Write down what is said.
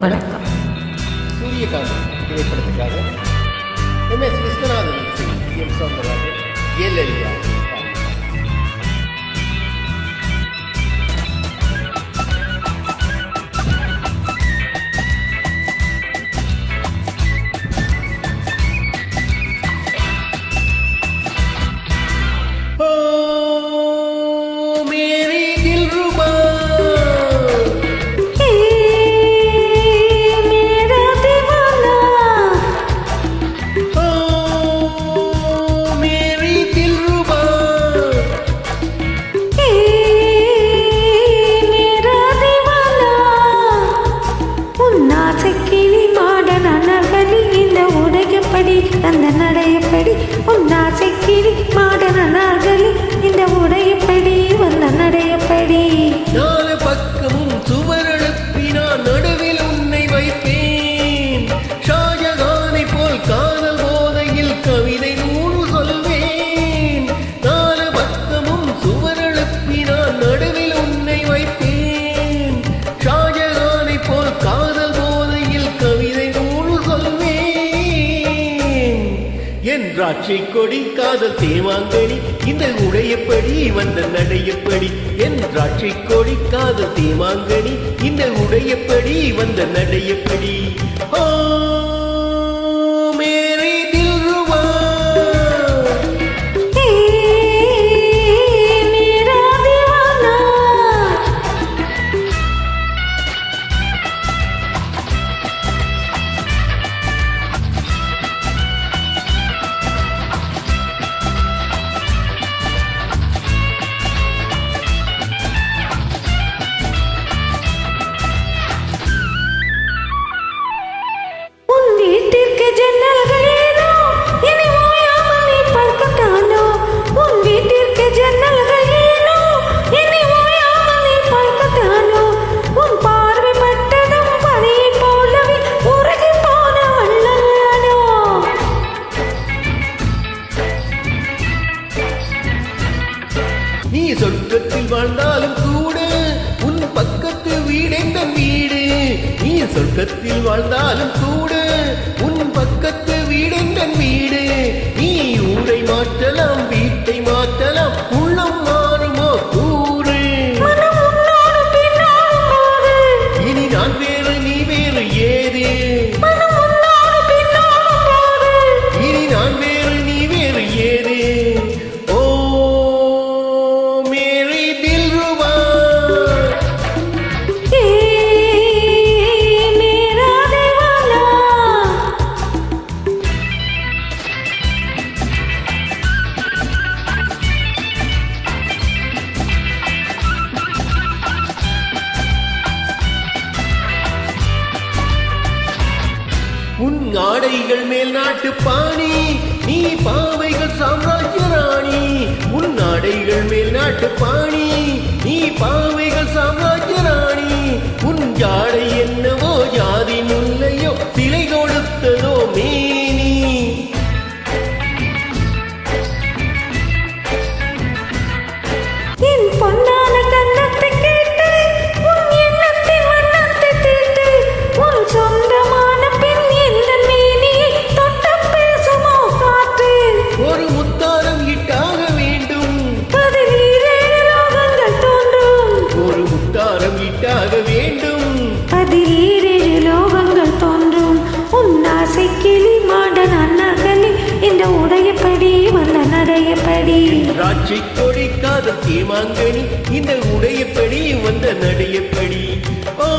வணக்கம். சூரியகாந்த் திரைப்படத்துக்காக MS. Viswanathan M. Soundararajan Jayalalithaa அந்த நடையப்படி உன்னாசைக்கிளி மாடனார்களே இந்த உடையப்படி வந்த நடையப்படி நாலு பக்கமும் சுவரெழுப்பி நான் நடுவில் உன்னை வைப்பேன். ஷாஜகானை போல் காதல் போதையில் கவிதை நூறு சொல்வேன். நாலு பக்கமும் சுவரெழுப்பி நான் நடுவில் உன்னை வைப்பேன். ஷாஜகானை போல் காதல் போதையில் கவிதை நூறு சொல்வேன். என் திராட்சை கொடி காதல் தேவாங்கனி இந்த உடையப்படி வந்த நடையப்படி. என் திராட்சை கொடி காதல் தேவாங்கனி இந்த உடையப்படி வந்த நடையப்படி. ஓ மேரி தில்ருபா நீ சொர்க்கத்தில் வாழ்ந்தாலும் கூட உன் பக்கத்து வீடெங்கள் வீடு. நீ சொர்க்கத்தில் வாழ்ந்தாலும் கூட உன் பக்கத்து வீடெங்கள் வீடு. நீ ஊரை மாற்றலாம் வீட்டை மாற்றலாம் உள்ளம் மாறுமோ கூறு. இனி நான் வேறு நீ வேறு ஏது. இனி நான் வேறு நீ வேறு ஏது. உன் ஆடைகள் மேல் நாட்டு பாணி நீ பாவைகள் சாம்ராஜ்ய ராணி. உன் ஆடைகள் மேல் நாட்டு பாணி நீ பாவைகள் சாம்ராஜ்ய ராணி. உன் ஜாடை என்னவோ ஜாதி முல்லையோ சிலை கொடுத்ததோ மேனி. என் பொன்னான கண்ணத்தை கேட்டு உன் எண்ணத்தின் வண்ணத்தை தீட்டு உன் சொந்தமான ஒரு முத்தாரம் இட்டாக வேண்டும். ஒரு முத்தாரம் இட்டாக வேண்டும். அதில் லோகங்கள் தோன்றும் உன்னாசை கிளி மாடன் அண்ணர்களே இந்த உடையப்படி வந்த நடையப்படி. திராட்சை கொடி காதல் தேமாங்கனி இந்த உடையப்படி வந்த நடையப்படி. ஓ